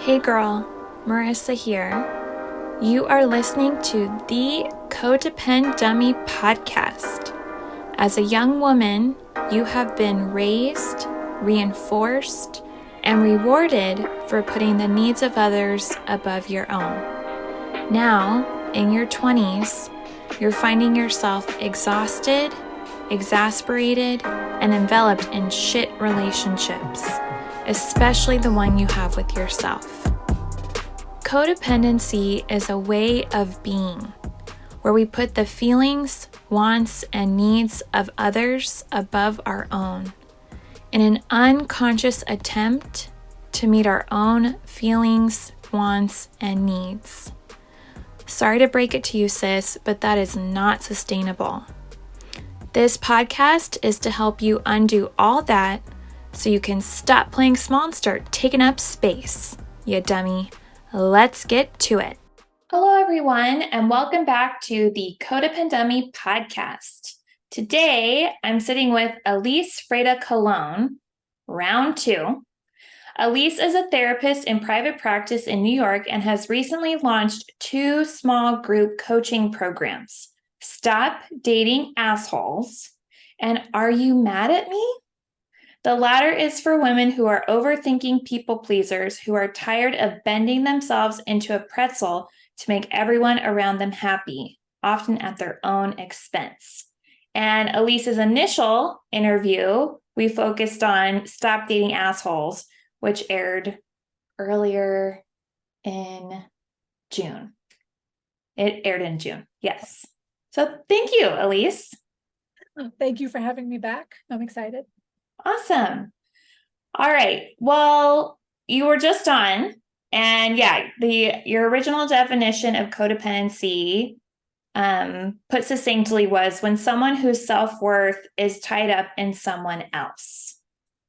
Hey girl, Marissa here. You are listening to the Codependent Dummy podcast. As a young woman, you have been raised, reinforced, and rewarded for putting the needs of others above your own. Now, in your 20s, you're finding yourself exhausted, exasperated, and enveloped in shit relationships, especially the one you have with yourself. Codependency is a way of being where we put the feelings, wants, and needs of others above our own in an unconscious attempt to meet our own feelings, wants, and needs. Sorry to break it to you, sis, but that is not sustainable. This podcast is to help you undo all that so you can stop playing small and start taking up space, you dummy. Let's get to it. Hello, everyone, and welcome back to the Codependent Dummy podcast. Today, I'm sitting with Alyse Freda-Colon, round 2. Alyse is a therapist in private practice in New York and has recently launched 2 small group coaching programs, Stop Dating Assholes and Are You Mad at Me? The latter is for women who are overthinking people pleasers who are tired of bending themselves into a pretzel to make everyone around them happy, often at their own expense. And Alyse's initial interview, we focused on Stop Dating Assholes, which aired earlier in June. It aired in June, yes. So thank you, Alyse. Thank you for having me back. I'm excited. Awesome. All right. Well, you were just on, and your original definition of codependency, put succinctly, was when someone whose self-worth is tied up in someone else.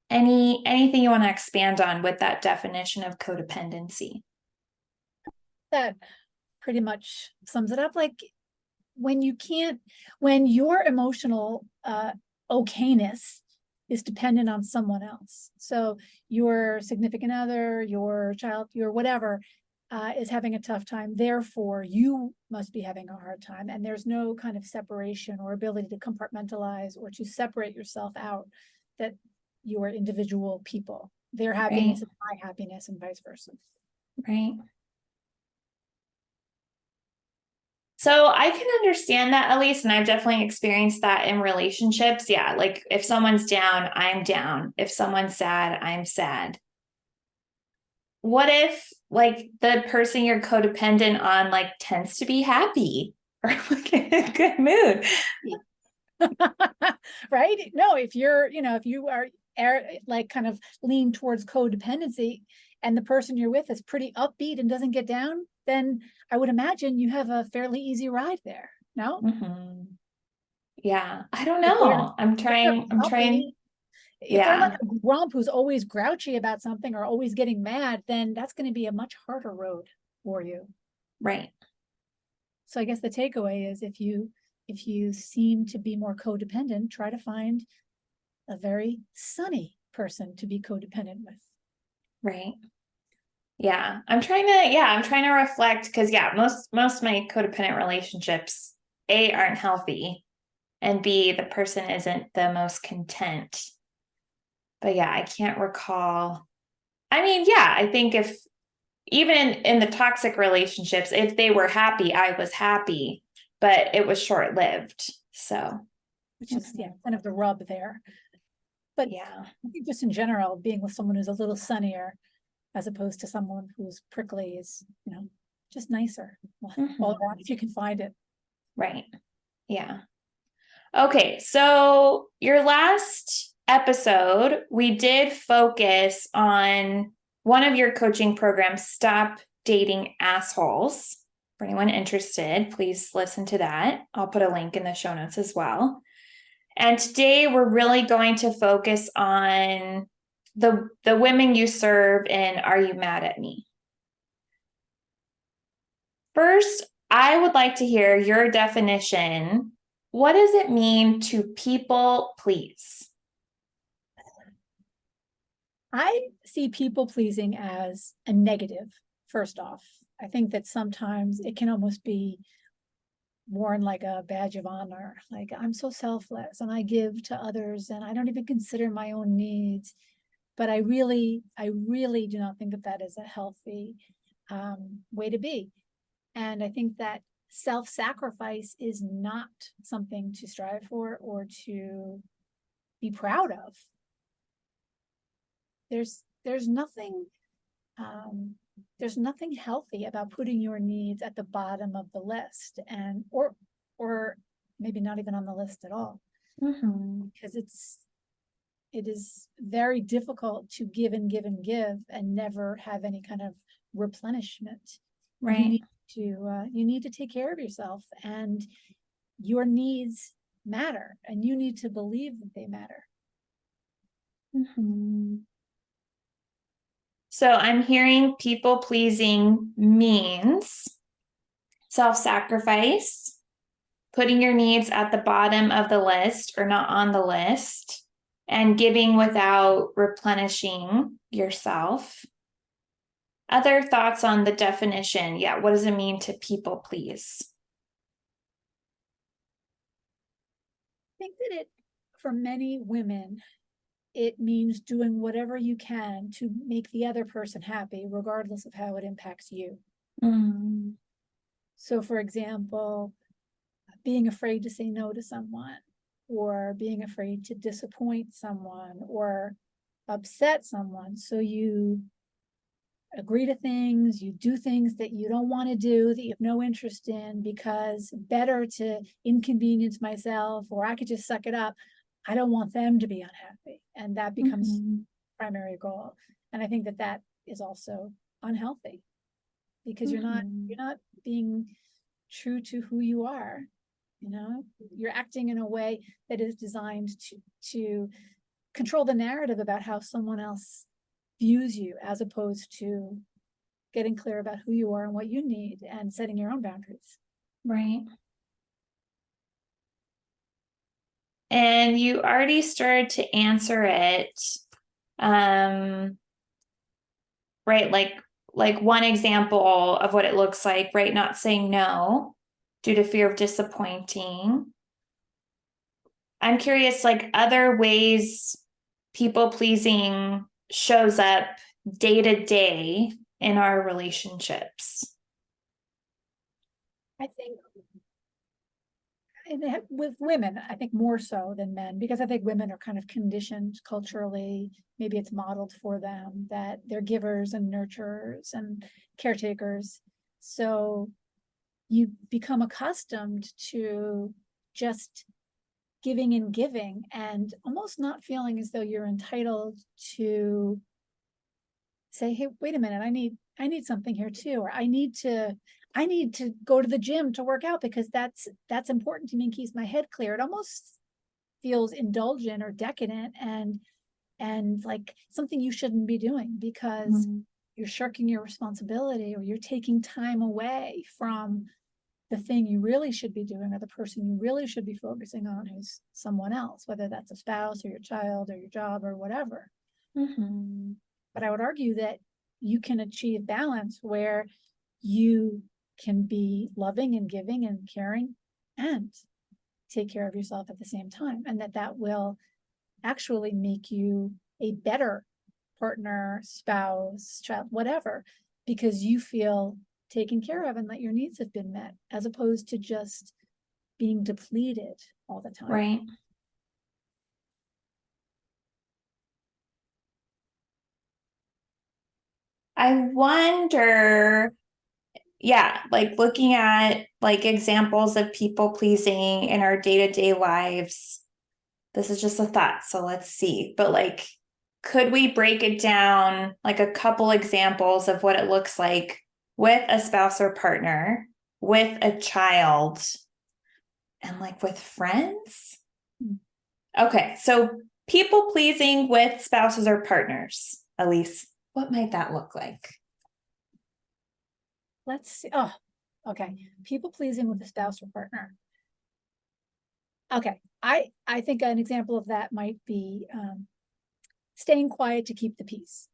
Anything you want to expand on with that definition of codependency? That pretty much sums it up. Like when your emotional okayness is dependent on someone else. So your significant other, your child, your whatever is having a tough time. Therefore, you must be having a hard time. And there's no kind of separation or ability to compartmentalize or to separate yourself out, that you are individual people. Their happiness is my happiness and vice versa. Right. So I can understand that, Alyse, and I've definitely experienced that in relationships. Yeah, like if someone's down, I'm down. If someone's sad, I'm sad. What if like the person you're codependent on like tends to be happy or like in a good mood? Right? No, if you are like kind of lean towards codependency and the person you're with is pretty upbeat and doesn't get down, then I would imagine you have a fairly easy ride there. No? Mm-hmm. Yeah, I don't know. I'm trying. If they're like a grump who's always grouchy about something or always getting mad, then that's going to be a much harder road for you. Right. So I guess the takeaway is if you seem to be more codependent, try to find a very sunny person to be codependent with. Right. Yeah. I'm trying to reflect because most of my codependent relationships, A, aren't healthy, and B, the person isn't the most content. But yeah, I can't recall. I mean, yeah, I think if even in the toxic relationships, if they were happy, I was happy, but it was short-lived. So, which is kind of the rub there. But yeah, I think just in general, being with someone who's a little sunnier as opposed to someone who's prickly is, just nicer all around if you can find it. Right. Yeah. Okay. So your last episode, we did focus on one of your coaching programs, Stop Dating Assholes. For anyone interested, please listen to that. I'll put a link in the show notes as well. And today we're really going to focus on the women you serve in Are You Mad at Me? First, I would like to hear your definition. What does it mean to people please? I see people pleasing as a negative, first off. I think that sometimes it can almost be worn like a badge of honor. Like, I'm so selfless and I give to others and I don't even consider my own needs. But I really do not think that that is a healthy way to be. And I think that self-sacrifice is not something to strive for or to be proud of. There's nothing there's nothing healthy about putting your needs at the bottom of the list, and or maybe not even on the list at all, because it is very difficult to give and give and give and never have any kind of replenishment. Right. You need to take care of yourself, and your needs matter, and you need to believe that they matter. So I'm hearing people pleasing means self-sacrifice, putting your needs at the bottom of the list or not on the list, and giving without replenishing yourself. Other thoughts on the definition? Yeah, what does it mean to people please? I think that for many women, it means doing whatever you can to make the other person happy, regardless of how it impacts you. Mm. So, for example, being afraid to say no to someone, or being afraid to disappoint someone or upset someone. So you agree to things, you do things that you don't want to do, that you have no interest in, because better to inconvenience myself, or I could just suck it up. I don't want them to be unhappy. And that becomes primary goal. And I think that that is also unhealthy, because you're not being true to who you are. You know, you're acting in a way that is designed to control the narrative about how someone else views you, as opposed to getting clear about who you are and what you need and setting your own boundaries. Right. And you already started to answer it. Right, like one example of what it looks like, right? Not saying no due to fear of disappointing. I'm curious, like other ways people pleasing shows up day to day in our relationships. I think with women, I think more so than men, because I think women are kind of conditioned culturally. Maybe it's modeled for them that they're givers and nurturers and caretakers. So you become accustomed to just giving and giving, and almost not feeling as though you're entitled to say, hey, wait a minute, I need something here too, or I need to go to the gym to work out because that's important to me and keeps my head clear. It almost feels indulgent or decadent, and like something you shouldn't be doing, because you're shirking your responsibility, or you're taking time away from the thing you really should be doing, or the person you really should be focusing on, who's someone else, whether that's a spouse or your child or your job or whatever. But I would argue that you can achieve balance where you can be loving and giving and caring and take care of yourself at the same time, and that will actually make you a better partner, spouse, child, whatever, because you feel taken care of and that your needs have been met, as opposed to just being depleted all the time. Right. I wonder, yeah, like looking at like examples of people pleasing in our day-to-day lives. This is just a thought, so let's see. But like, could we break it down like a couple examples of what it looks like with a spouse or partner, with a child, and like with friends? Okay, so people pleasing with spouses or partners. Alyse, what might that look like? Let's see. Oh, okay. People pleasing with a spouse or partner. Okay. I think an example of that might be staying quiet to keep the peace.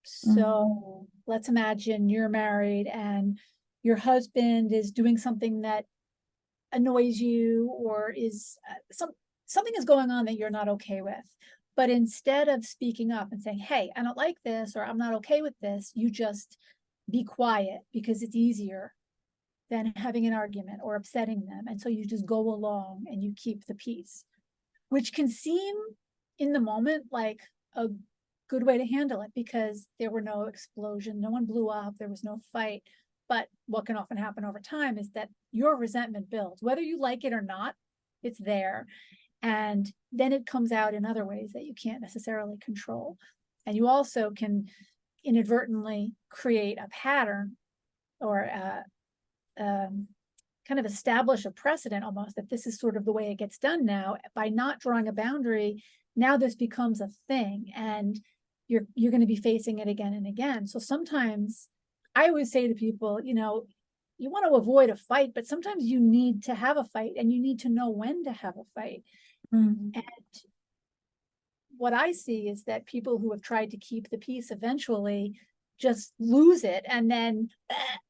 So let's imagine you're married and your husband is doing something that annoys you, or is something is going on that you're not okay with. But instead of speaking up and saying, hey, I don't like this, or I'm not okay with this, you just be quiet because it's easier than having an argument or upsetting them. And so you just go along and you keep the peace, which can seem in the moment like a good way to handle it because there were no explosion, no one blew up, there was no fight. But what can often happen over time is that your resentment builds, whether you like it or not, it's there. And then it comes out in other ways that you can't necessarily control. And you also can inadvertently create a pattern or kind of establish a precedent almost that this is sort of the way it gets done now. By not drawing a boundary, now this becomes a thing and you're going to be facing it again and again. So sometimes I always say to people, you want to avoid a fight, but sometimes you need to have a fight and you need to know when to have a fight. And what I see is that people who have tried to keep the peace eventually just lose it and then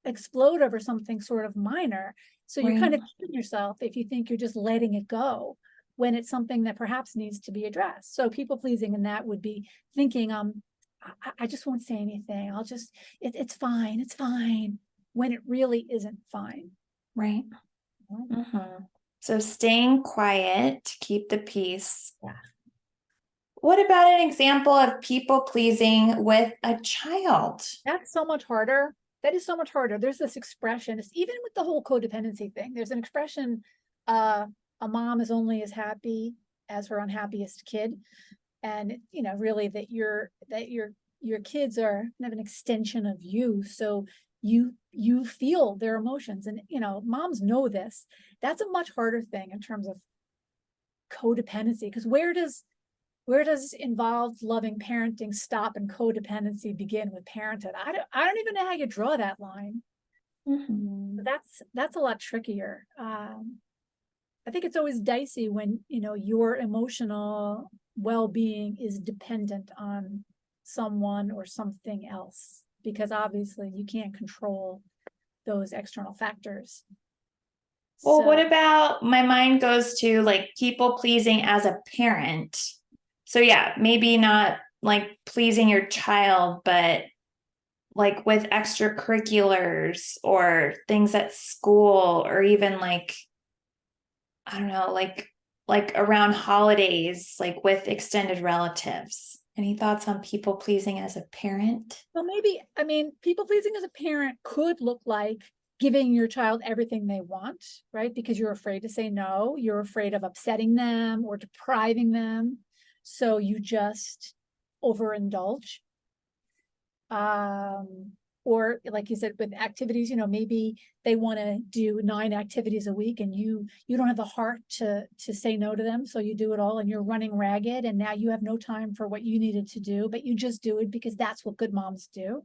explode over something sort of minor. So you're kind of kidding yourself if you think you're just letting it go when it's something that perhaps needs to be addressed. So people pleasing in that would be thinking, I just won't say anything. I'll just, it's fine. It's fine. When it really isn't fine. Right. So staying quiet to keep the peace. Yeah. What about an example of people pleasing with a child? That's so much harder. That is so much harder. There's this expression, it's even with the whole codependency thing, there's an expression, a mom is only as happy as her unhappiest kid. And really that your kids are kind of an extension of you. So you feel their emotions, and moms know this. That's a much harder thing in terms of codependency, because where does involved loving parenting stop and codependency begin with parenthood? I don't even know how you draw that line. That's a lot trickier. I think it's always dicey when your emotional well-being is dependent on someone or something else, because obviously you can't control those external factors. Well, what about, my mind goes to like people pleasing as a parent. So yeah, maybe not like pleasing your child, but like with extracurriculars or things at school, or even like, I don't know, like around holidays, like with extended relatives. Any thoughts on people pleasing as a parent? Well, maybe, people pleasing as a parent could look like giving your child everything they want, right? Because you're afraid to say no, you're afraid of upsetting them or depriving them. So you just overindulge. Or like you said, with activities, maybe they want to do 9 activities a week and you don't have the heart to say no to them. So you do it all and you're running ragged, and now you have no time for what you needed to do, but you just do it because that's what good moms do.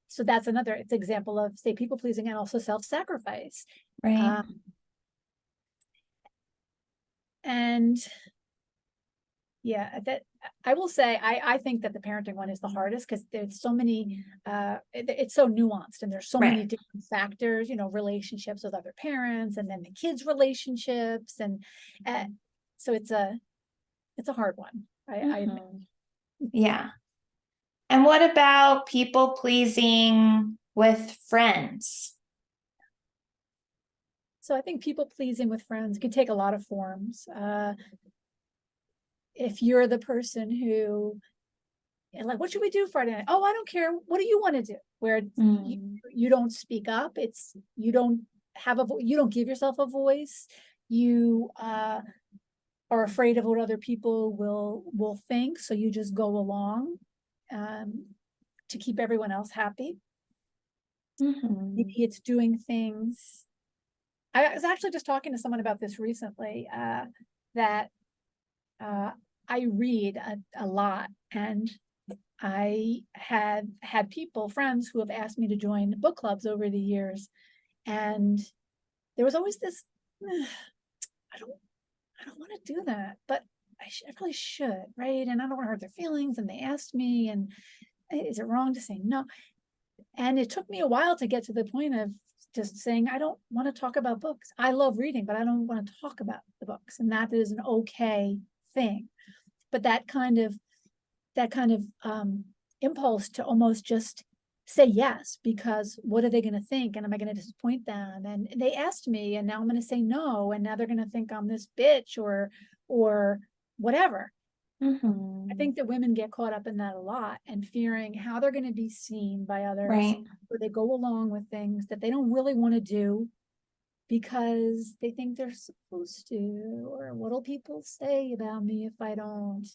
So that's another example of, say, people pleasing and also self-sacrifice. Right. And yeah, that I will say, I think that the parenting one is the hardest because there's so many, it's so nuanced and there's so many different factors, relationships with other parents and then the kids' relationships. And so it's a hard one. I Yeah. And what about people pleasing with friends? So I think people pleasing with friends can take a lot of forms. If you're the person who, like, what should we do Friday night? Oh, I don't care. What do you want to do? Where you don't speak up. You don't have you don't give yourself a voice. You are afraid of what other people will think. So you just go along to keep everyone else happy. Maybe it's doing things. I was actually just talking to someone about this recently, that I read a lot, and I have had friends who have asked me to join book clubs over the years. And there was always this, I don't want to do that, but I probably should, right? And I don't want to hurt their feelings. And they asked me, and is it wrong to say no? And it took me a while to get to the point of just saying, I don't want to talk about books. I love reading, but I don't want to talk about the books. And that is an okay thing. But that kind of impulse to almost just say yes, because what are they going to think? And am I going to disappoint them? And they asked me, and now I'm going to say no. And now they're going to think I'm this bitch or whatever. Mm-hmm. I think that women get caught up in that a lot and fearing how they're going to be seen by others, Right. or they go along with things that they don't really want to do because they think they're supposed to, or what'll people say about me if I don't?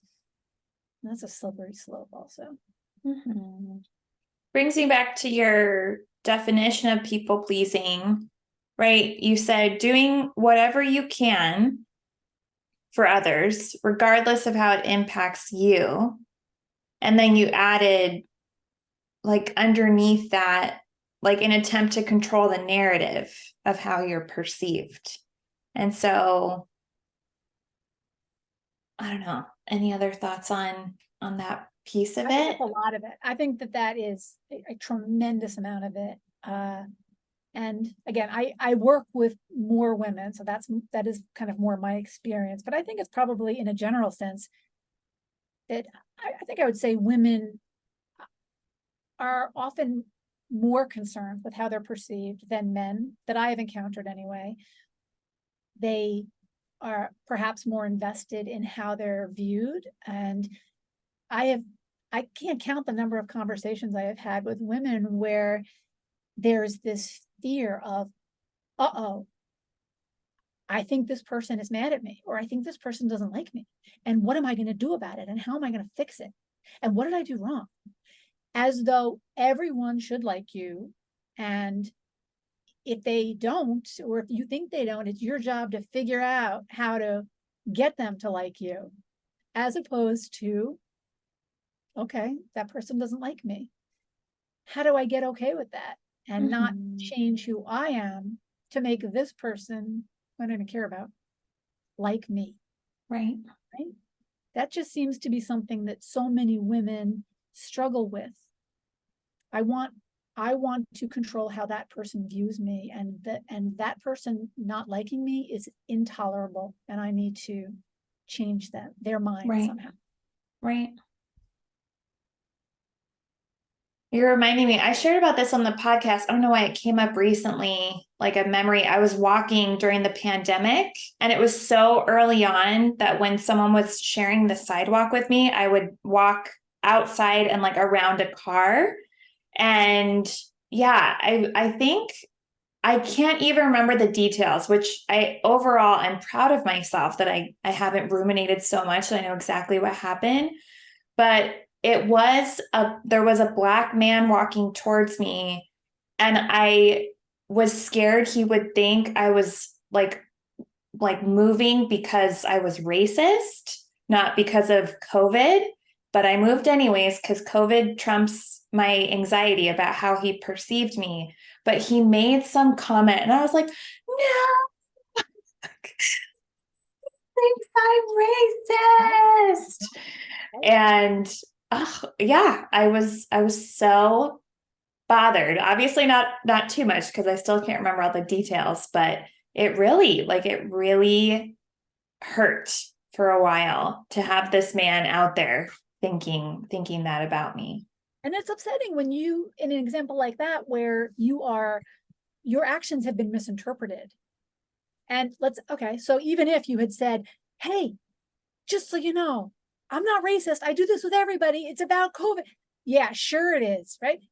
And that's a slippery slope also. Mm-hmm. Brings me back to your definition of people pleasing, right? You said doing whatever you can for others, regardless of how it impacts you. And then you added, like, underneath that, like, an attempt to control the narrative of how you're perceived. And so, I don't know, any other thoughts on that piece of I think it? it's a lot of it. I think that is a tremendous amount of it. And again, I work with more women, so that is kind of more my experience. But I think it's probably, in a general sense, that I think I would say women are often more concerned with how they're perceived than men, that I have encountered anyway. They are perhaps more invested in how they're viewed. And I can't count the number of conversations I have had with women where there's this fear of, uh-oh, I think this person is mad at me, or I think this person doesn't like me. And what am I going to do about it? And how am I going to fix it? And what did I do wrong? As though everyone should like you. And if they don't, or if you think they don't, it's your job to figure out how to get them to like you, as opposed to, okay, that person doesn't like me. How do I get okay with that and not change who I am to make this person who I don't care about like me? Right. Right? That just seems to be something that so many women struggle with. I want to control how that person views me, and that person not liking me is intolerable, and I need to change their mind Right. somehow. Right. You're reminding me, I shared about this on the podcast. I don't know why it came up recently, like a memory. I was walking during the pandemic, and it was so early on that when someone was sharing the sidewalk with me, I would walk outside and like around a car. And yeah, I think I can't even remember the details, which I'm proud of myself that I haven't ruminated so much that I know exactly what happened. But there was a Black man walking towards me, and I was scared he would think I was like moving because I was racist, not because of COVID. But I moved anyways because COVID trumps my anxiety about how he perceived me. But he made some comment, and I was like, no, thinks I'm racist. And yeah, I was so bothered. Obviously not too much, because I still can't remember all the details, but it really hurt for a while to have this man out there thinking that about me. And it's upsetting when you, in an example like that, where your actions have been misinterpreted. And so even if you had said, hey, just so you know, I'm not racist. I do this with everybody. It's about COVID. Yeah, sure it is, right?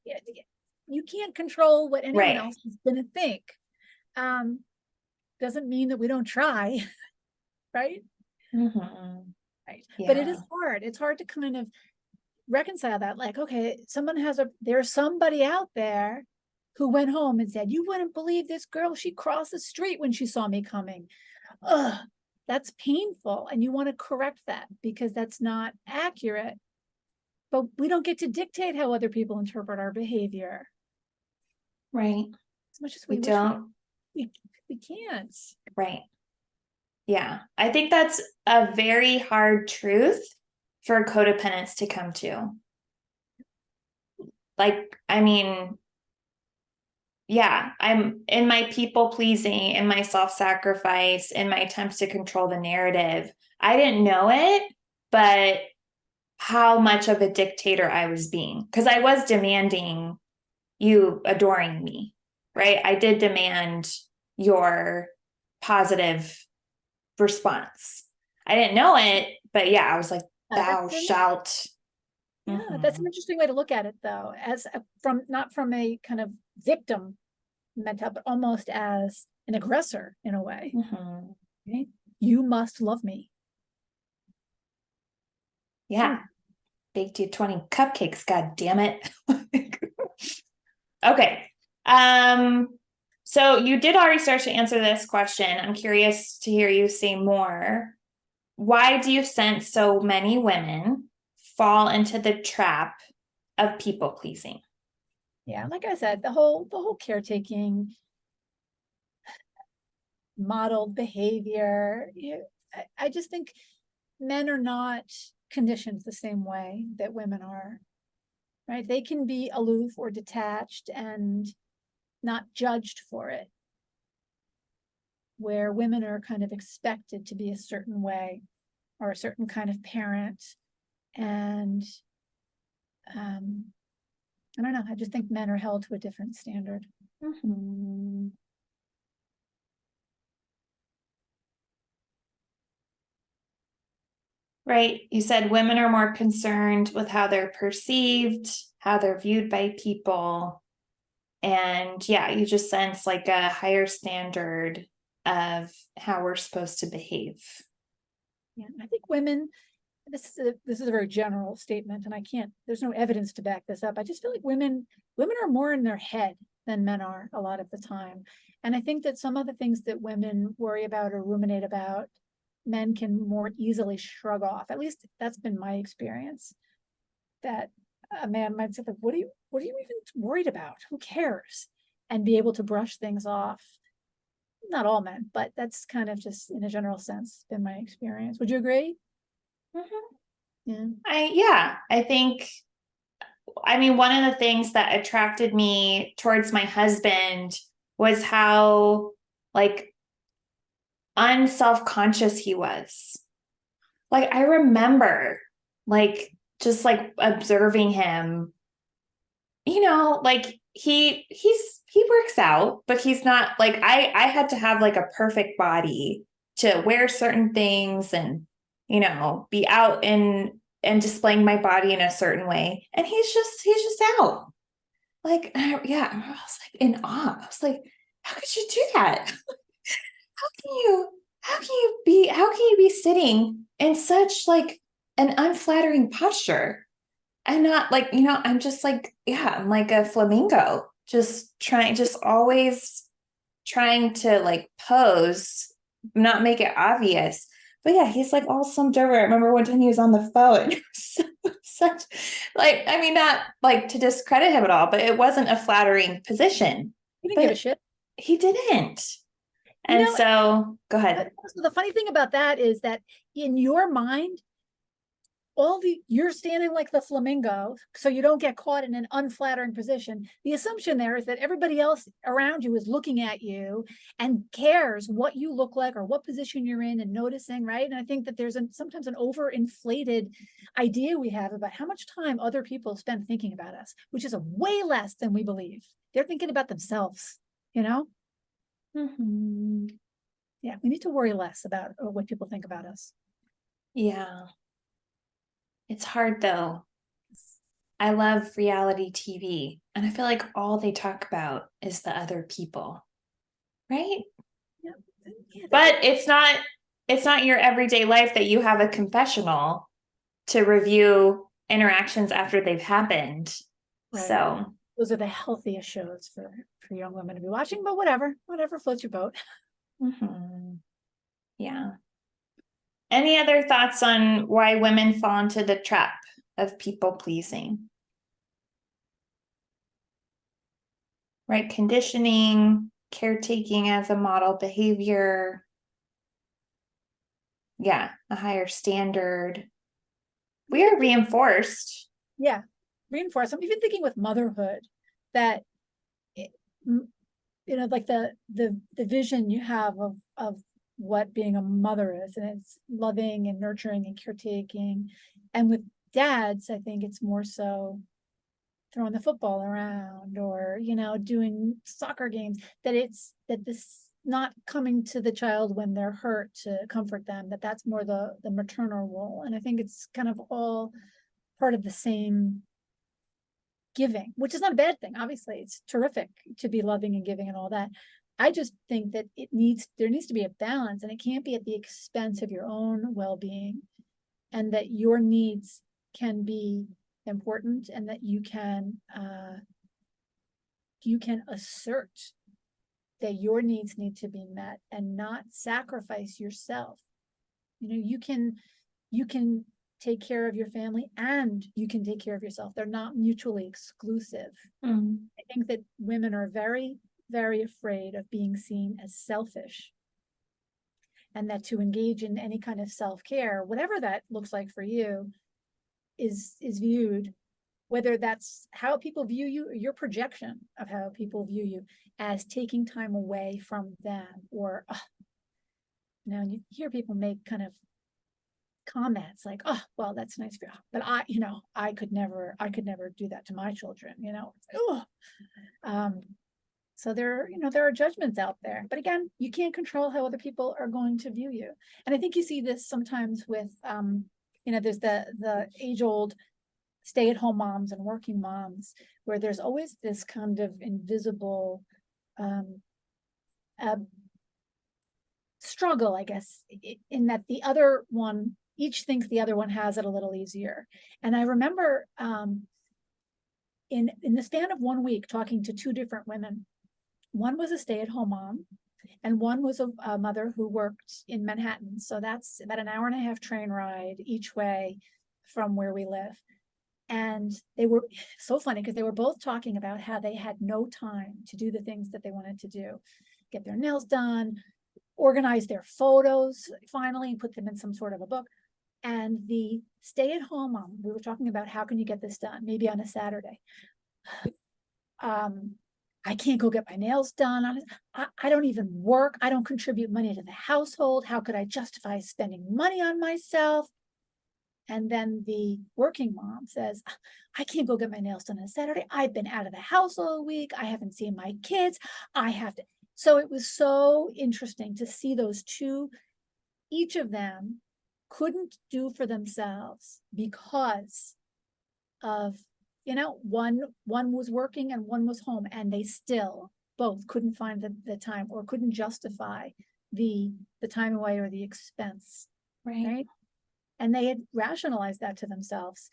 You can't control what anyone else is going to think. Doesn't mean that we don't try, right? Mm-hmm. Right. Yeah. But it is hard. It's hard to kind of reconcile that. Like, okay, there's somebody out there who went home and said, you wouldn't believe this girl. She crossed the street when she saw me coming. Ugh, that's painful. And you want to correct that because that's not accurate. But we don't get to dictate how other people interpret our behavior. Right. As much as we wish don't. we can't. Right. Yeah. I think that's a very hard truth for codependents to come to. Like, I mean, yeah, I'm in my people pleasing, in my self sacrifice, in my attempts to control the narrative. I didn't know it, but how much of a dictator I was being, because I was demanding you adoring me, right? I did demand your positive response. I didn't know it, but yeah, I was like, thou That's shalt. Yeah, that's an Mhm. interesting way to look at it, though, as from not from a kind of victim mentality, but almost as an aggressor in a way. Mhm. Right? You must love me. Yeah. Baked you 20 cupcakes, god damn it. Okay. Um, so you did already start to answer this question. I'm curious to hear you say more. Why do you sense so many women fall into the trap of people pleasing? Yeah, like I said, the whole caretaking, modeled behavior. I just think men are not conditioned the same way that women are. Right? They can be aloof or detached and not judged for it, where women are kind of expected to be a certain way or a certain kind of parent. And I don't know, I just think men are held to a different standard. Mhm. Right. You said women are more concerned with how they're perceived, how they're viewed by people. And yeah, you just sense like a higher standard of how we're supposed to behave. Yeah, I think women, this is a very general statement, and I can't, there's no evidence to back this up. I just feel like women are more in their head than men are a lot of the time. And I think that some of the things that women worry about or ruminate about, men can more easily shrug off. At least that's been my experience. That a man might say, like, what are you even worried about? Who cares? And be able to brush things off. Not all men, but that's kind of just in a general sense been my experience. Would you agree? Mhm. Yeah. I think, I mean, one of the things that attracted me towards my husband was how like unself-conscious he was. Like I remember like just like observing him, like he works out, but he's not like I had to have like a perfect body to wear certain things and be out and displaying my body in a certain way. And he's just out. Like yeah, I was like in awe. I was like, how could you do that? How can you be sitting in such like an unflattering posture and not like, I'm just like, yeah, I'm like a flamingo, just always trying to like pose, not make it obvious. But yeah, he's like all slumped over. I remember one time he was on the phone. Such like, I mean, not like to discredit him at all, but it wasn't a flattering position. You didn't give a But shit. he didn't. You And know, so go ahead. so the funny thing about that is that in your mind, you're standing like the flamingo, so you don't get caught in an unflattering position. The assumption there is that everybody else around you is looking at you and cares what you look like or what position you're in and noticing, right? And I think that there's sometimes an overinflated idea we have about how much time other people spend thinking about us, which is a way less than we believe. They're thinking about themselves, you know? Mhm. Yeah, we need to worry less about what people think about us. Yeah. It's hard though. I love reality TV, and I feel like all they talk about is the other people, right? Yeah, yeah, that's But it's not your everyday life that you have a confessional to review interactions after they've happened. right. So, Those are the healthiest shows for young women to be watching, but whatever floats your boat. mhm. Yeah. Any other thoughts on why women fall into the trap of people pleasing? Right? Conditioning, caretaking as a model behavior. yeah, a higher standard. We are reinforced. Yeah, reinforce. I'm even thinking with motherhood that, it, like the vision you have of what being a mother is, and it's loving and nurturing and caretaking. And with dads, I think it's more so throwing the football around, or doing soccer games, that this not coming to the child when they're hurt to comfort them, that's more the maternal role. And I think it's kind of all part of the same giving, which is not a bad thing. Obviously, it's terrific to be loving and giving and all that. I just think that there needs to be a balance, and it can't be at the expense of your own well-being, and that your needs can be important, and that you can assert that your needs need to be met and not sacrifice yourself. You can take care of your family and you can take care of yourself. They're not mutually exclusive. Mm. I think that women are very, very afraid of being seen as selfish, and that to engage in any kind of self-care, whatever that looks like for you, is viewed, whether that's how people view you or your projection of how people view you, as taking time away from them. Or you hear people make kind of comments like, oh, well, that's nice for you, but I could never do that to my children. So there are judgments out there, but again, you can't control how other people are going to view you. And I think you see this sometimes with there's the age-old stay-at-home moms and working moms, where there's always this kind of invisible struggle, I guess, in that the other one each thinks the other one has it a little easier. And I remember in the span of 1 week talking to two different women. One was a stay-at-home mom, and one was a mother who worked in Manhattan. So that's about an hour and a half train ride each way from where we live. And they were so funny because they were both talking about how they had no time to do the things that they wanted to do, get their nails done, organize their photos finally, and put them in some sort of a book. And the stay-at-home mom, we were talking about, how can you get this done? Maybe on a Saturday. I can't go get my nails done. I don't even work. I don't contribute money to the household. How could I justify spending money on myself? And then the working mom says, I can't go get my nails done on a Saturday. I've been out of the house all week. I haven't seen my kids. I have to. So it was so interesting to see those two. Each of them couldn't do for themselves because of, one was working and one was home, and they still both couldn't find the time, or couldn't justify the time away or the expense. Right. And they had rationalized that to themselves.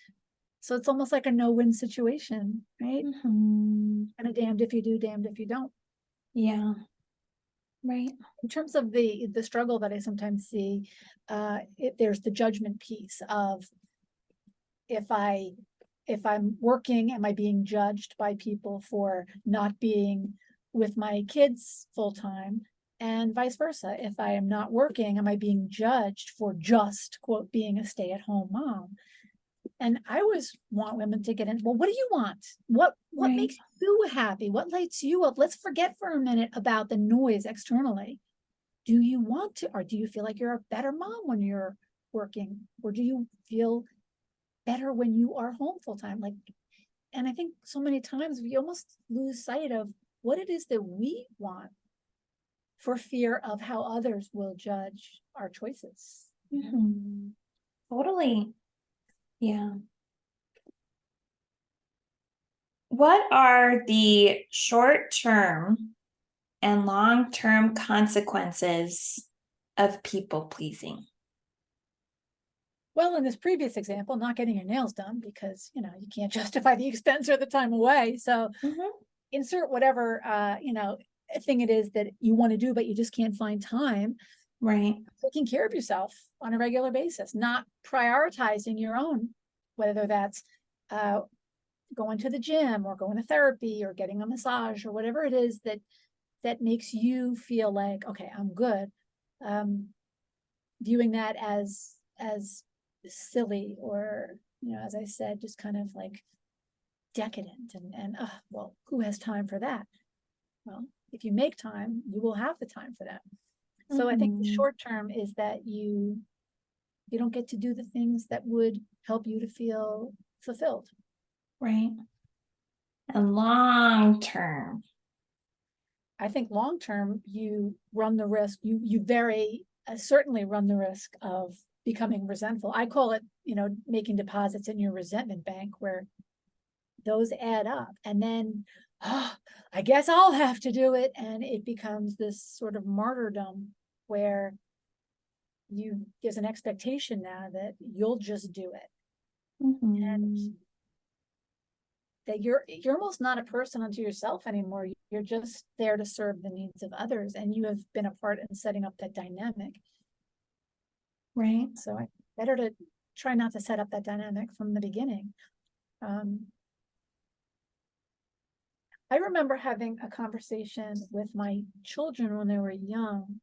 So it's almost like a no-win situation, right? Mm-hmm. And a damned if you do, damned if you don't. Yeah. Right. In terms of the struggle that I sometimes see, there's the judgment piece of, if I'm working, am I being judged by people for not being with my kids full time? And vice versa. If I am not working, am I being judged for just, quote, being a stay-at-home mom? And I always want women to get in, well, what do you want? What Right. makes you happy? What lights you up? Let's forget for a minute about the noise externally. Do you want to, or do you feel like you're a better mom when you're working? Or do you feel better when you are home full time? And I think so many times we almost lose sight of what it is that we want, for fear of how others will judge our choices. Mm-hmm. Totally. Yeah. What are the short-term and long-term consequences of people pleasing? Well, in this previous example, not getting your nails done because, you can't justify the expense or the time away. So insert whatever, thing it is that you want to do, but you just can't find time. Right. Taking care of yourself on a regular basis, not prioritizing your own, whether that's going to the gym or going to therapy or getting a massage or whatever it is that makes you feel like, okay, I'm good. viewing that as silly, or, as I said, just kind of like decadent, and well, who has time for that? Well, if you make time, you will have the time for that. So I think the short term is that you don't get to do the things that would help you to feel fulfilled. Right. And long term. I think long term, you run the risk, you very certainly run the risk of becoming resentful. I call it, making deposits in your resentment bank, where those add up. And then, I guess I'll have to do it. And it becomes this sort of martyrdom where there's an expectation now that you'll just do it. And that you're almost not a person unto yourself anymore. You're just there to serve the needs of others, and you have been a part in setting up that dynamic. Right. So better to try not to set up that dynamic from the beginning. I remember having a conversation with my children when they were young,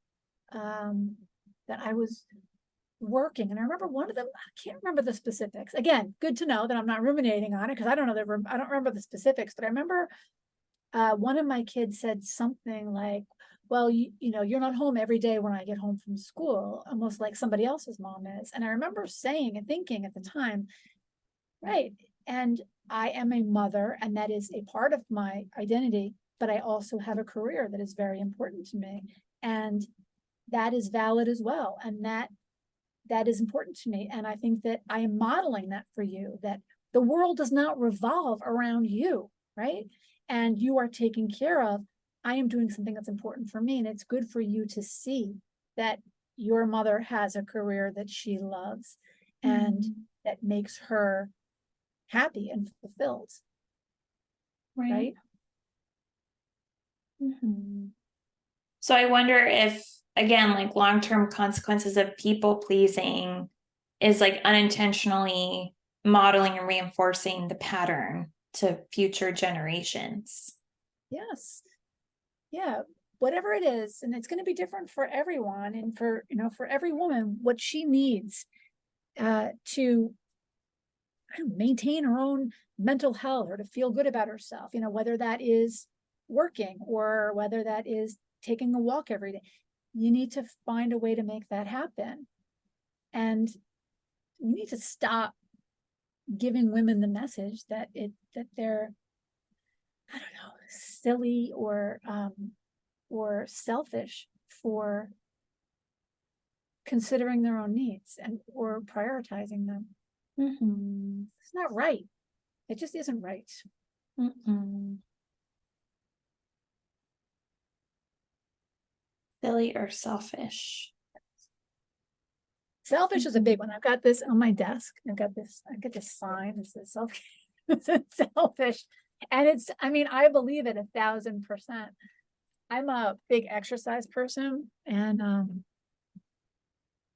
that I was working, and I remember one of them, I can't remember the specifics. Again, good to know that I'm not ruminating on it, because I don't remember the specifics, but I remember one of my kids said something like, well, you're not home every day when I get home from school, almost like somebody else's mom is. And I remember saying and thinking at the time, right, and I am a mother, and that is a part of my identity, but I also have a career that is very important to me, and that is valid as well, and that is important to me. And I think that I am modeling that for you, that the world does not revolve around you, right? And you are taken care of. I am doing something that's important for me. And it's good for you to see that your mother has a career that she loves and that makes her happy and fulfilled. Right? So I wonder if, again, like long-term consequences of people pleasing is like unintentionally modeling and reinforcing the pattern to future generations. Yes. Yeah. Whatever it is, and it's going to be different for everyone, and for every woman, what she needs to maintain her own mental health, or to feel good about herself, whether that is working or whether that is taking a walk every day. You need to find a way to make that happen. And we need to stop giving women the message that they're, I don't know, silly or selfish for considering their own needs or prioritizing them. It's not right. It just isn't right. Silly or selfish? Selfish is a big one. I've got this on my desk. I get this sign that says selfish. It says selfish. And I believe it 1,000%. I'm a big exercise person. And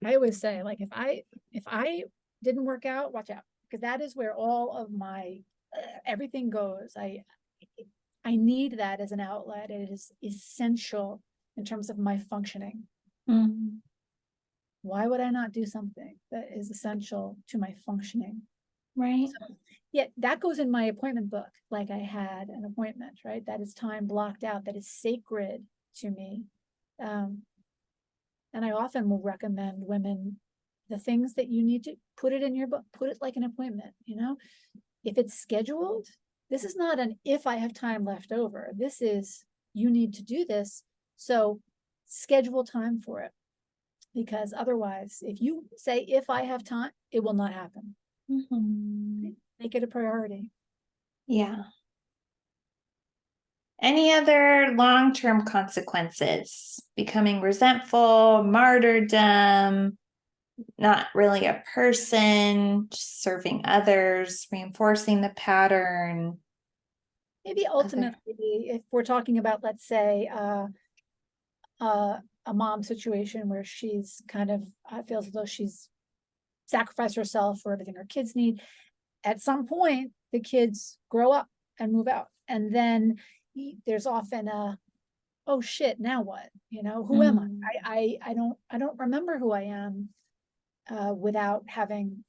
I always say, like, if I didn't work out, watch out, because that is where all of my everything goes. I need that as an outlet. It is essential in terms of my functioning. Why would I not do something that is essential to my functioning? Right. So, yeah, that goes in my appointment book. Like, I had an appointment, right? That is time blocked out. That is sacred to me. And I often will recommend women the things that you need to put it in your book, put it like an appointment, if it's scheduled. This is not an, if I have time left over, this is, you need to do this. So schedule time for it, because otherwise, if you say, if I have time, it will not happen. Make it a priority. Yeah. Any other long-term consequences? Becoming resentful, martyrdom, not really a person, just serving others, reinforcing the pattern. Maybe ultimately, if we're talking about, let's say, a mom situation where she's kind of feels as though she's sacrificed herself for everything her kids need, at some point, the kids grow up and move out. And then there's often oh shit, now what? Who am Mm. I don't remember who I am without having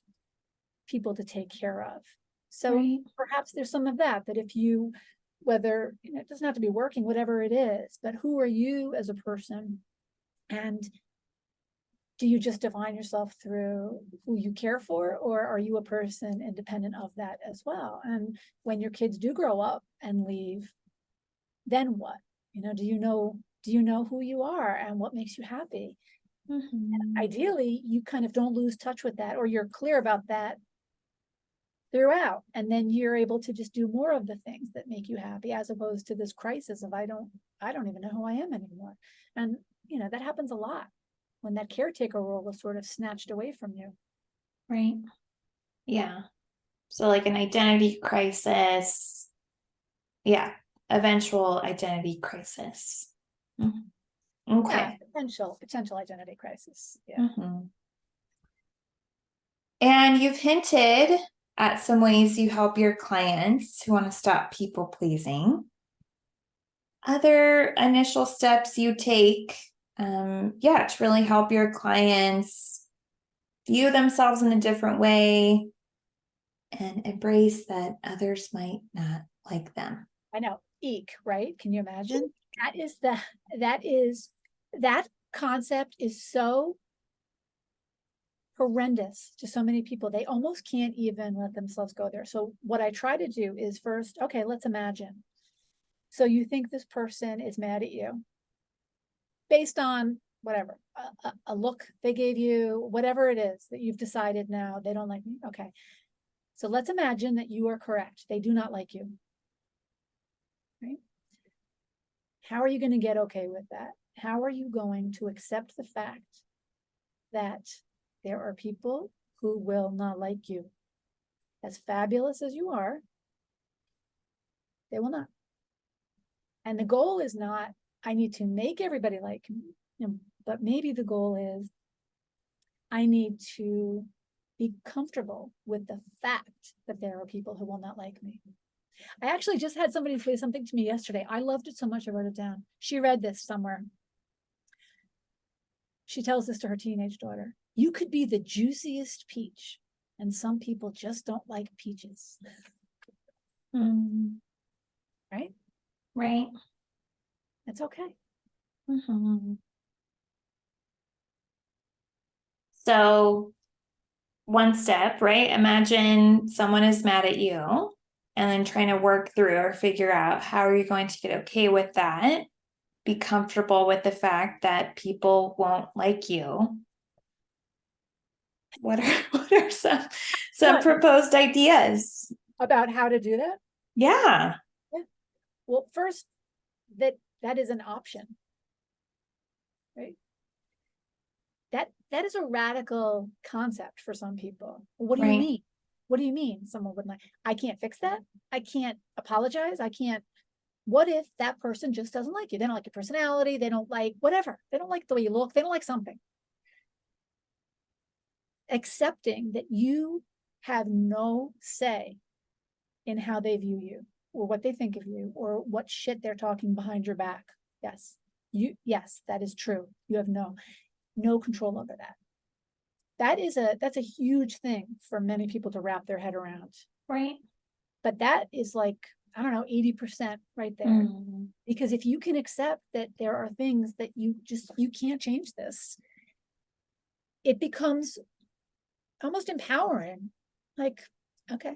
people to take care of. So Right. perhaps there's some of that if you, whether, it doesn't have to be working, whatever it is, but who are you as a person? And do you just define yourself through who you care for, or are you a person independent of that as well? And when your kids do grow up and leave, then what? Do you know who you are and what makes you happy? Mm-hmm. Ideally, you kind of don't lose touch with that, or you're clear about that throughout, and then you're able to just do more of the things that make you happy, as opposed to this crisis of I don't even know who I am anymore. And that happens a lot when that caretaker role is sort of snatched away from you. Right. Yeah. So like an identity crisis. Yeah. Eventual identity crisis. Mhm. Yeah, Okay. potential identity crisis. Yeah. Mm-hmm. And you've hinted at some ways you help your clients who want to stop people pleasing. Other initial steps you take, to really help your clients view themselves in a different way and embrace that others might not like them. I know. Eek, right? Can you imagine? That is that concept is so horrendous to so many people. They almost can't even let themselves go there. So what I try to do is first, okay, let's imagine. So you think this person is mad at you based on whatever, a look they gave you, whatever it is that you've decided now they don't like me. Okay. So let's imagine that you are correct. They do not like you. Right? How are you going to get okay with that? How are you going to accept the fact that there are people who will not like you? As fabulous as you are, they will not. And the goal is not, I need to make everybody like me, but maybe the goal is, I need to be comfortable with the fact that there are people who will not like me. I actually just had somebody say something to me yesterday. I loved it so much, I wrote it down. She read this somewhere. She tells this to her teenage daughter. You could be the juiciest peach, and some people just don't like peaches. Mm. Right? Right. It's okay. Mm-hmm. So one step, right? Imagine someone is mad at you and then trying to work through or figure out how are you going to get okay with that? Be comfortable with the fact that people won't like you. What are some What proposed ideas? about how to do that? Yeah. Yeah. Well, first, that is an option, right? That is a radical concept for some people. What do you Right. mean? What do you mean? Someone would like, I can't fix that. I can't apologize. I can't. What if that person just doesn't like you? They don't like your personality. They don't like whatever. They don't like the way you look. They don't like something. Accepting that you have no say in how they view you, or what they think of you, or what shit they're talking behind your back. Yes, that is true. You have no control over that. That's a huge thing for many people to wrap their head around. Right. But that is like, I don't know, 80% right there. Mm. Because if you can accept that there are things that you can't change this, it becomes almost empowering. Like, okay,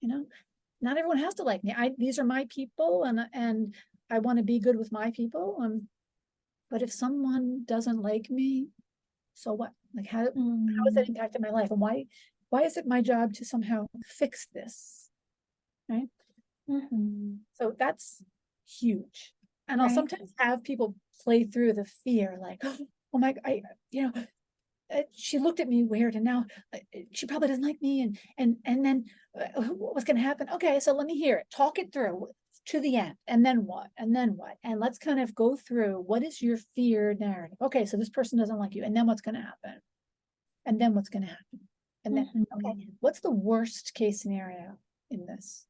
not everyone has to like me. These are my people, and I want to be good with my people. But if someone doesn't like me, so what? Like, how has that impacted my life? And why is it my job to somehow fix this? Right. Mm-hmm. So that's huge. And I'll Right. sometimes have people play through the fear, like, oh my, she looked at me weird, and now she probably doesn't like me, and then what was going to happen? Okay, so let me hear it. Talk it through to the end, and then what? And then what? And let's kind of go through, what is your fear narrative? Okay, so this person doesn't like you, and then what's going to happen? And then what's going to happen? And then, okay, what's the worst case scenario in this?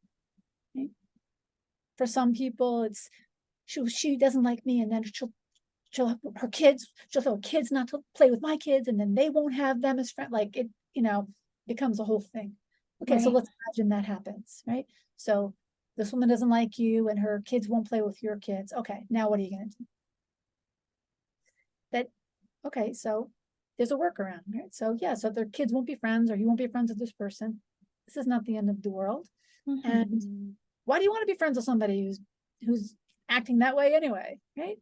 Okay. For some people, it's she doesn't like me, and then she'll tell her kids not to play with my kids, and then they won't have them as friends. Like it, becomes a whole thing. Okay, so Right. let's imagine that happens, right? So this woman doesn't like you, and her kids won't play with your kids. Okay, now what are you going to do? That okay, so there's a workaround, right? So yeah, so their kids won't be friends, or you won't be friends with this person. This is not the end of the world. And Mm-hmm. why do you want to be friends with somebody who's acting that way anyway, right?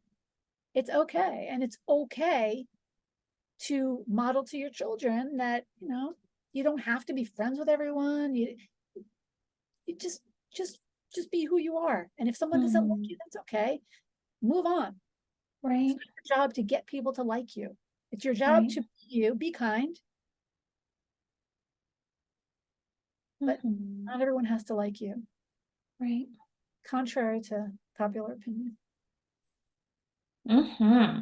It's okay. And it's okay to model to your children that, you don't have to be friends with everyone. You just be who you are. And if someone doesn't like Mm-hmm. you, that's okay. Move on. It's Right. not your job to get people to like you. It's your job Right. to be you, be kind, but Mm-hmm. not everyone has to like you, Right. contrary to popular opinion. Mm-hmm.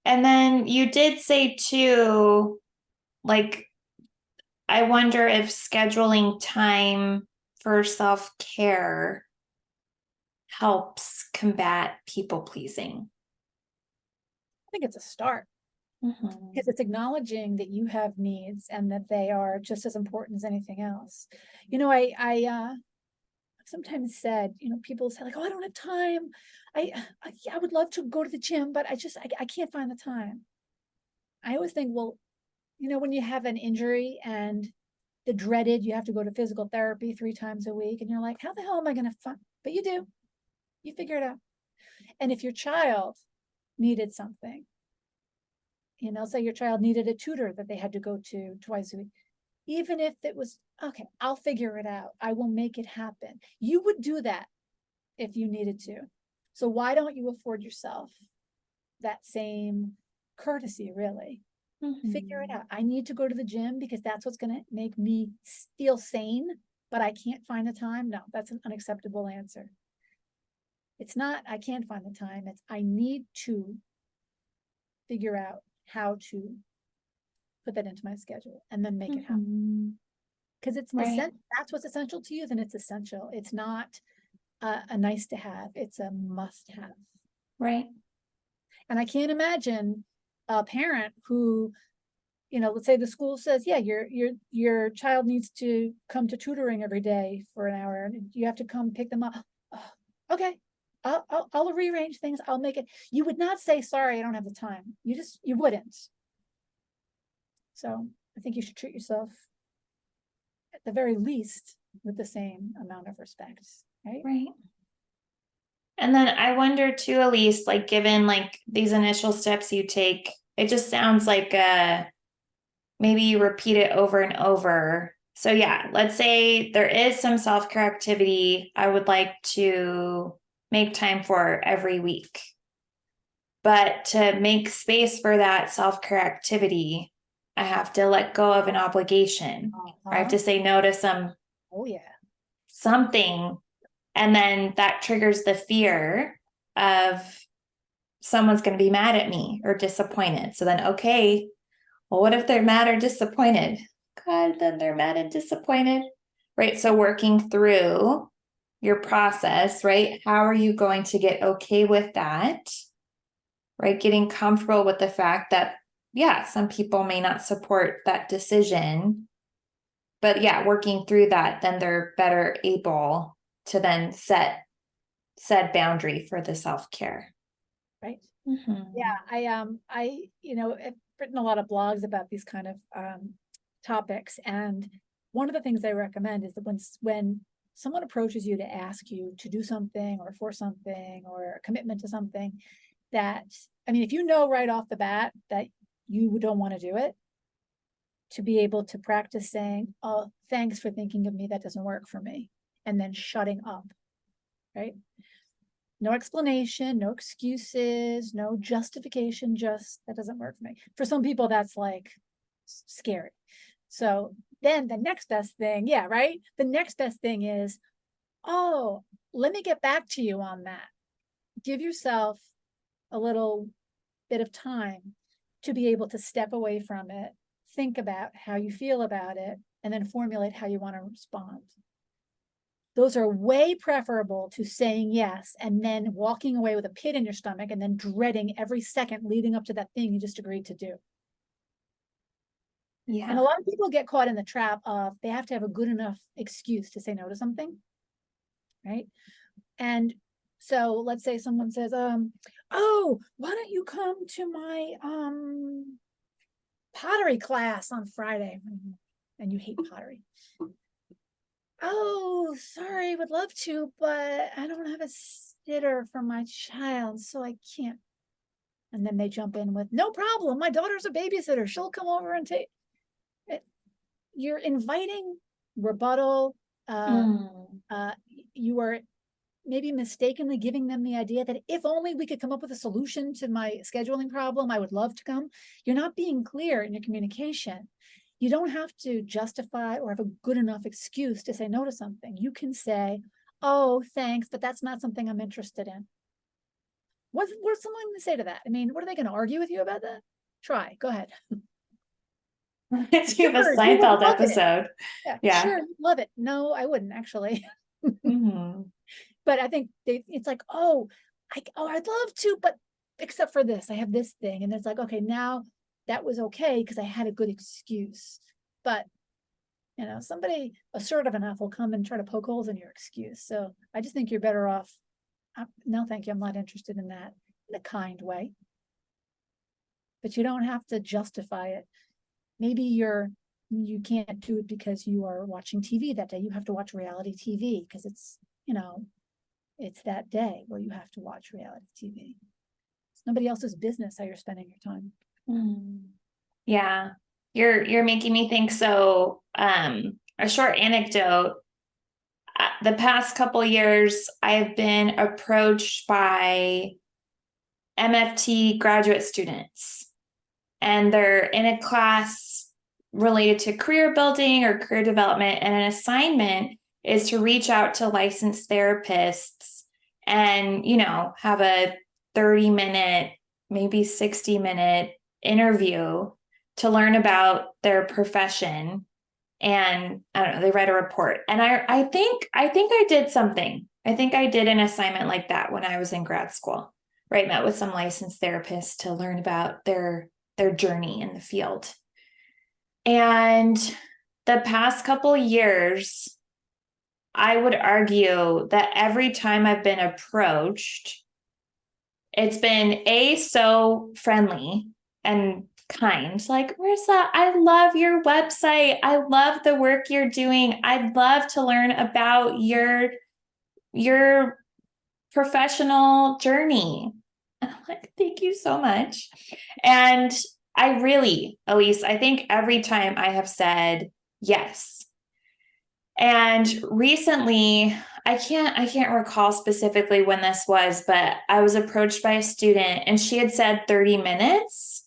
And then you did say too, like, I wonder if scheduling time for self-care helps combat people pleasing. I think it's a start, Mm-hmm. because it's acknowledging that you have needs and that they are just as important as anything else. I sometimes said, people say like, oh, I don't have time. I would love to go to the gym, but I can't find the time. I always think, well, when you have an injury and the dreaded, you have to go to physical therapy 3 times a week, and you're like, how the hell am I going to find? But you do, you figure it out. And if your child needed something, say your child needed a tutor that they had to go to twice a week, even if it was, okay, I'll figure it out. I will make it happen. You would do that if you needed to. So why don't you afford yourself that same courtesy, really? Figure it Mm-hmm. out. I need to go to the gym because that's what's going to make me feel sane, but I can't find the time. No, that's an unacceptable answer. It's not, I can't find the time. It's, I need to figure out how to put that into my schedule and then make it happen. Mm-hmm. Because it's Right. essential. That's what's essential to you, then it's essential. It's not a nice to have, it's a must have. Right. And I can't imagine a parent who, let's say the school says, yeah, your child needs to come to tutoring every day for an hour, and you have to come pick them up. Oh, okay, I'll rearrange things. I'll make it. You would not say, sorry, I don't have the time. You wouldn't. So I think you should treat yourself at the very least with the same amount of respect, right? Right. And then I wonder too, Alyse, like given like these initial steps you take, it just sounds like maybe you repeat it over and over. So yeah, let's say there is some self-care activity I would like to make time for every week. But to make space for that self-care activity, I have to let go of an obligation. I have to say no to Oh yeah. something. And then that triggers the fear of someone's going to be mad at me or disappointed. So then, okay, well, what if they're mad or disappointed? God, then they're mad and disappointed. Right. So working through your process, right? How are you going to get okay with that? Right. Getting comfortable with the fact that, yeah, some people may not support that decision. But yeah, working through that, then they're better able to then set boundary for the self-care. Right. Mm-hmm. Yeah, I've written a lot of blogs about these kind of topics, and one of the things I recommend is that when someone approaches you to ask you to do something or for something or a commitment to something, that, I mean, if you know right off the bat that you don't want to do it, to be able to practice saying, oh, thanks for thinking of me, that doesn't work for me, and then shutting up, right? No explanation, no excuses, no justification, just that doesn't work for me. For some people, that's like scary. So then the next best thing, yeah, right? The next best thing is, oh, let me get back to you on that. Give yourself a little bit of time to be able to step away from it, think about how you feel about it, and then formulate how you want to respond. Those are way preferable to saying yes and then walking away with a pit in your stomach and then dreading every second leading up to that thing you just agreed to do. Yeah. And a lot of people get caught in the trap of they have to have a good enough excuse to say no to something, right? And so let's say someone says, oh, why don't you come to my pottery class on Friday? And you hate pottery. Oh, sorry, would love to, but I don't have a sitter for my child, so I can't. And then they jump in with, no problem, my daughter's a babysitter. She'll come over and take it. You're inviting rebuttal. You are maybe mistakenly giving them the idea that if only we could come up with a solution to my scheduling problem, I would love to come. You're not being clear in your communication. You don't have to justify or have a good enough excuse to say no to something. You can say, oh, thanks, but that's not something I'm interested in. What's someone going to say to that? I mean, what are they going to argue with you about that? Try, go ahead. It's you have a Seinfeld episode. Yeah. Sure, love it. No, I wouldn't actually. But I think it's like, oh, I'd love to, but except for this, I have this thing. And it's like, okay, now that was okay because I had a good excuse. But, somebody assertive enough will come and try to poke holes in your excuse. So I just think you're better off. No, thank you. I'm not interested in that, in a kind way. But you don't have to justify it. Maybe you can't do it because you are watching TV that day. You have to watch reality TV because it's, it's that day where you have to watch reality TV. It's nobody else's business how you're spending your time. Yeah. You're making me think. So, a short anecdote, the past couple years, I've been approached by MFT graduate students, and they're in a class related to career building or career development. And an assignment is to reach out to licensed therapists and, have a 30-minute, maybe 60-minute interview to learn about their profession. And I don't know, they write a report. And I think I did something. I think I did an assignment like that when I was in grad school, right? Met with some licensed therapists to learn about their journey in the field. And the past couple years, I would argue that every time I've been approached, it's been so friendly and kind. Like, Marissa, I love your website. I love the work you're doing. I'd love to learn about your professional journey. And I'm like, thank you so much. And I really, Alyse, I think every time I have said yes. And recently, I can't recall specifically when this was, but I was approached by a student and she had said 30 minutes.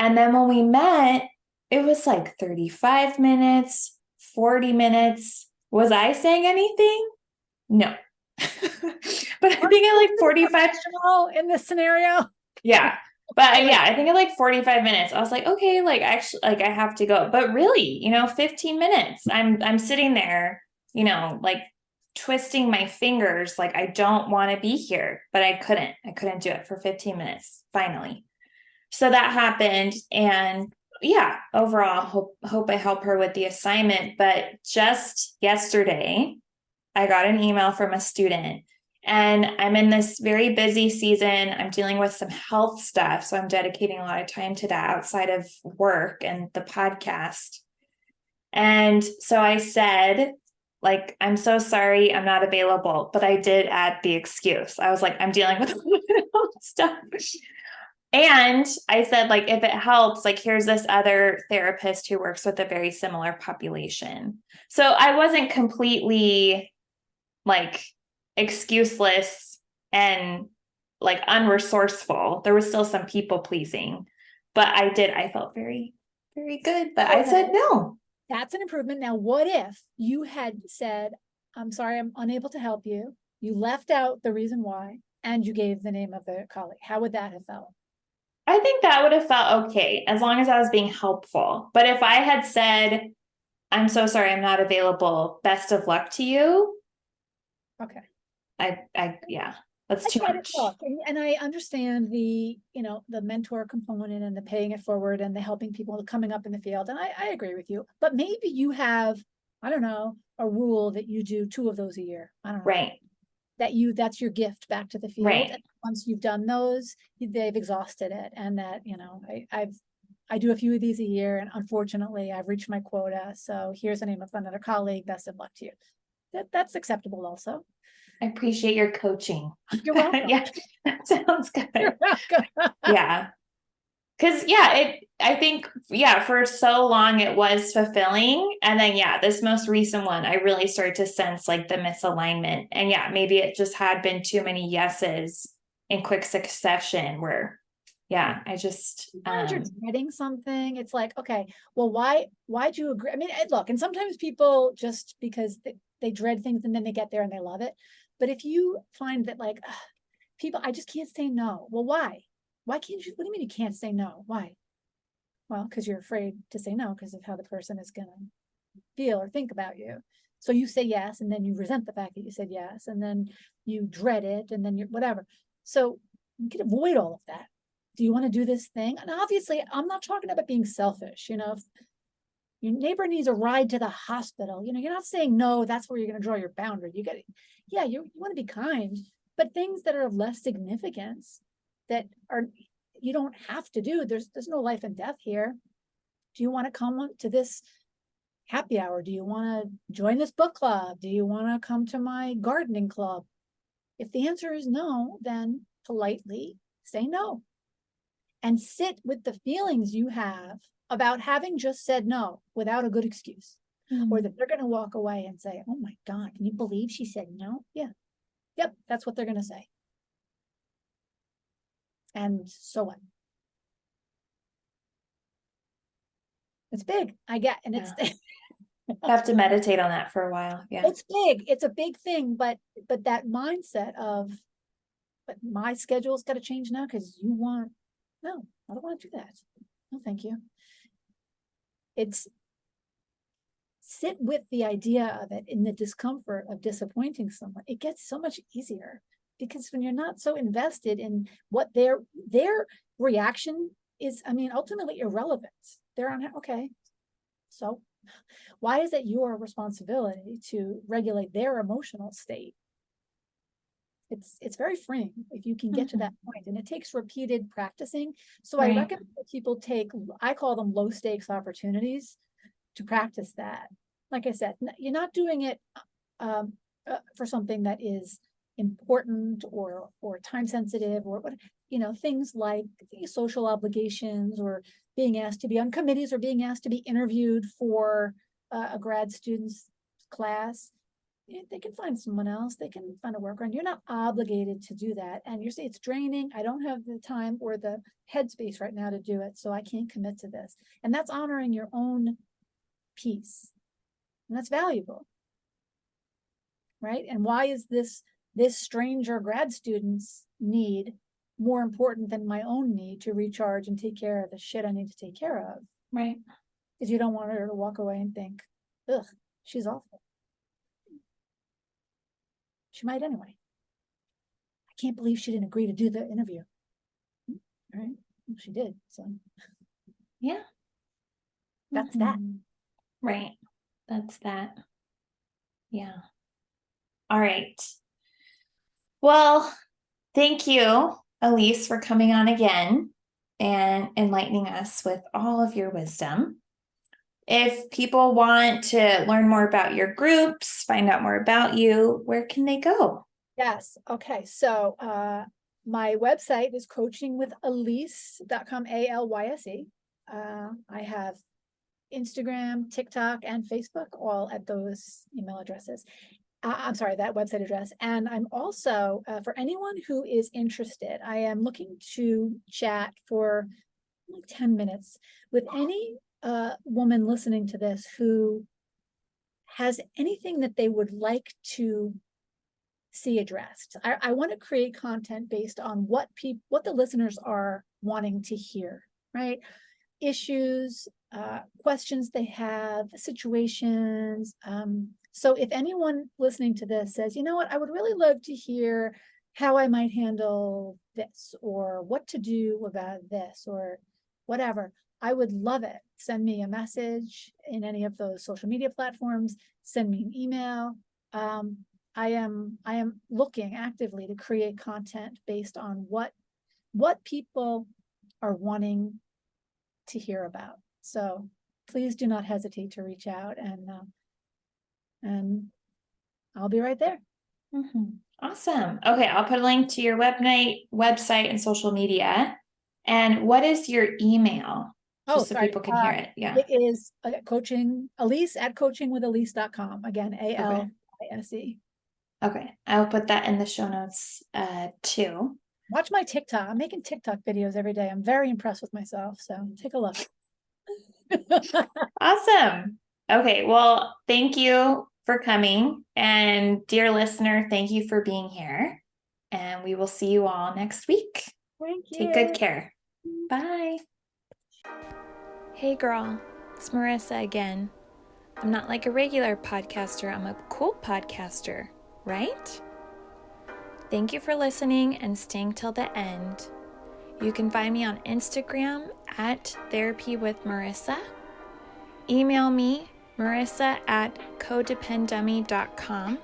And then when we met, it was like 35 minutes, 40 minutes. Was I saying anything? No. But I think at like 45 in this scenario. Yeah. But yeah, I think at like 45 minutes, I was like, okay, like actually, like I have to go. But really, 15 minutes, I'm sitting there, like twisting my fingers, like I don't want to be here, but I couldn't do it for 15 minutes, finally. So that happened. And yeah, overall, hope I help her with the assignment. But just yesterday, I got an email from a student. And I'm in this very busy season. I'm dealing with some health stuff. So I'm dedicating a lot of time to that outside of work and the podcast. And so I said, like, I'm so sorry, I'm not available. But I did add the excuse. I was like, I'm dealing with health stuff. And I said, like, if it helps, like, here's this other therapist who works with a very similar population. So I wasn't completely like excuseless and like unresourceful. There was still some people pleasing, but I felt very, very good. But I said no. That's an improvement. Now, what if you had said, I'm sorry, I'm unable to help you. You left out the reason why, and you gave the name of the colleague. How would that have felt? I think that would have felt okay, as long as I was being helpful. But if I had said, I'm so sorry, I'm not available, best of luck to you, Okay. Yeah, that's I too get it. much. Look, and I understand the, the mentor component and the paying it forward and the helping people coming up in the field. And I agree with you, but maybe you have, I don't know, a rule that you do 2 of those a year. I don't know. Right. That's your gift back to the field. Right. And once you've done those, they've exhausted it. And that, I do a few of these a year, and unfortunately I've reached my quota. So here's the name of another colleague. Best of luck to you. That's acceptable also. I appreciate your coaching. You're welcome. Yeah, that sounds good. You're welcome. Yeah. Cause I think, for so long it was fulfilling. And then, this most recent one, I really started to sense like the misalignment. And maybe it just had been too many yeses in quick succession where, I just, Sometimes you're dreading something. It's like, okay, well, why'd you agree? I mean, look, and sometimes people just because they dread things and then they get there and they love it. But if you find that like people, I just can't say no. Well, why? Why can't you? What do you mean you can't say no? Why? Well, because you're afraid to say no because of how the person is going to feel or think about you. So you say yes, and then you resent the fact that you said yes, and then you dread it, and then you're whatever. So you can avoid all of that. Do you want to do this thing? And obviously, I'm not talking about being selfish. If your neighbor needs a ride to the hospital, you're not saying no, that's where you're going to draw your boundary. You get it. Yeah, you want to be kind, but things that are of less significance that are you don't have to do. There's no life and death here. Do you want to come to this happy hour? Do you want to join this book club? Do you want to come to my gardening club? If the answer is no, then politely say no and sit with the feelings you have about having just said no without a good excuse. Or that they're going to walk away and say, oh my God, can you believe she said no? Yeah. Yep. That's what they're going to say. And so what? It's big. I get, and it's I have to meditate on that for a while. Yeah. it's big. It's a big thing, but that mindset of, but my schedule's got to change now because no, I don't want to do that. No, thank you. It's sit with the idea of it in the discomfort of disappointing someone. It gets so much easier because when you're not so invested in what their reaction is, I mean, ultimately irrelevant. They're on, okay, so why is it your responsibility to regulate their emotional state? It's very freeing if you can get to that point, and it takes repeated practicing. So I recommend that people I call them low stakes opportunities to practice that. Like I said, you're not doing it for something that is important or time sensitive or what, things like social obligations or being asked to be on committees or being asked to be interviewed for a grad student's class. They can find someone else. They can find a workaround. You're not obligated to do that. And you're saying it's draining. I don't have the time or the headspace right now to do it, so I can't commit to this. And that's honoring your own peace. And that's valuable. Right? And why is this stranger grad student's need more important than my own need to recharge and take care of the shit I need to take care of? Right. Because you don't want her to walk away and think, ugh, she's awful. She might anyway. I can't believe she didn't agree to do the interview. All right. Well, she did. So yeah. That's that. Right. That's that. Yeah. All right. Well, thank you, Alyse, for coming on again and enlightening us with all of your wisdom. If people want to learn more about your groups, find out more about you, where can they go? Yes. Okay. So my website is coachingwithalyse.com, ALYSE. I have Instagram, TikTok, and Facebook, all at those email addresses. I'm sorry, that website address. And I'm also, for anyone who is interested, I am looking to chat for like 10 minutes with any woman listening to this who has anything that they would like to see addressed. I want to create content based on what the listeners are wanting to hear, right? Issues, questions they have, situations. So if anyone listening to this says, you know what, I would really love to hear how I might handle this, or what to do about this, or whatever, I would love it. Send me a message in any of those social media platforms, send me an email. I am looking actively to create content based on what people are wanting to hear about. So please do not hesitate to reach out, and I'll be right there. Mm-hmm. Awesome. Okay, I'll put a link to your website and social media. And what is your email? Just so people can hear it. Yeah. It is coaching, Alyse at coachingwithalyse.com. Again, ALISE. Okay, I'll put that in the show notes too. Watch my TikTok. I'm making TikTok videos every day. I'm very impressed with myself. So take a look. Awesome. Okay, well, thank you for coming. And dear listener, thank you for being here. And we will see you all next week. Thank you. Take good care. Bye. Hey girl, it's Marissa again. I'm not like a regular podcaster, I'm a cool podcaster, right? Thank you for listening and staying till the end. You can find me on Instagram at Therapy with Marissa. Email me, marissa@codependummy.com.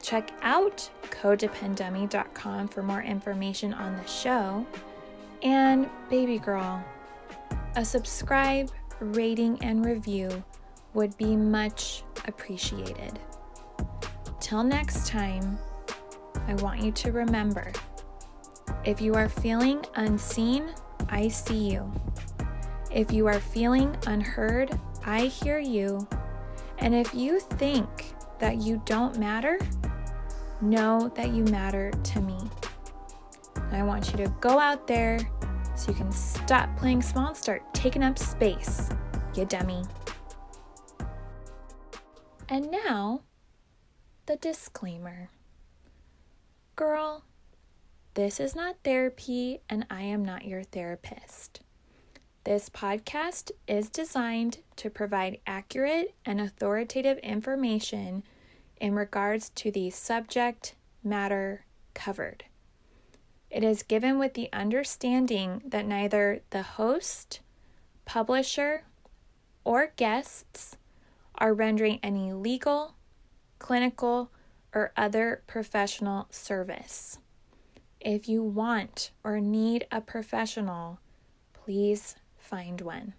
Check out codependummy.com for more information on the show. And baby girl, a subscribe, rating, and review would be much appreciated. Till next time, I want you to remember, if you are feeling unseen, I see you. If you are feeling unheard, I hear you. And if you think that you don't matter, know that you matter to me. I want you to go out there so you can stop playing small and start taking up space, you dummy. And now, the disclaimer. Girl, this is not therapy and I am not your therapist. This podcast is designed to provide accurate and authoritative information in regards to the subject matter covered. It is given with the understanding that neither the host, publisher, or guests are rendering any legal, clinical, or other professional service. If you want or need a professional, please find one.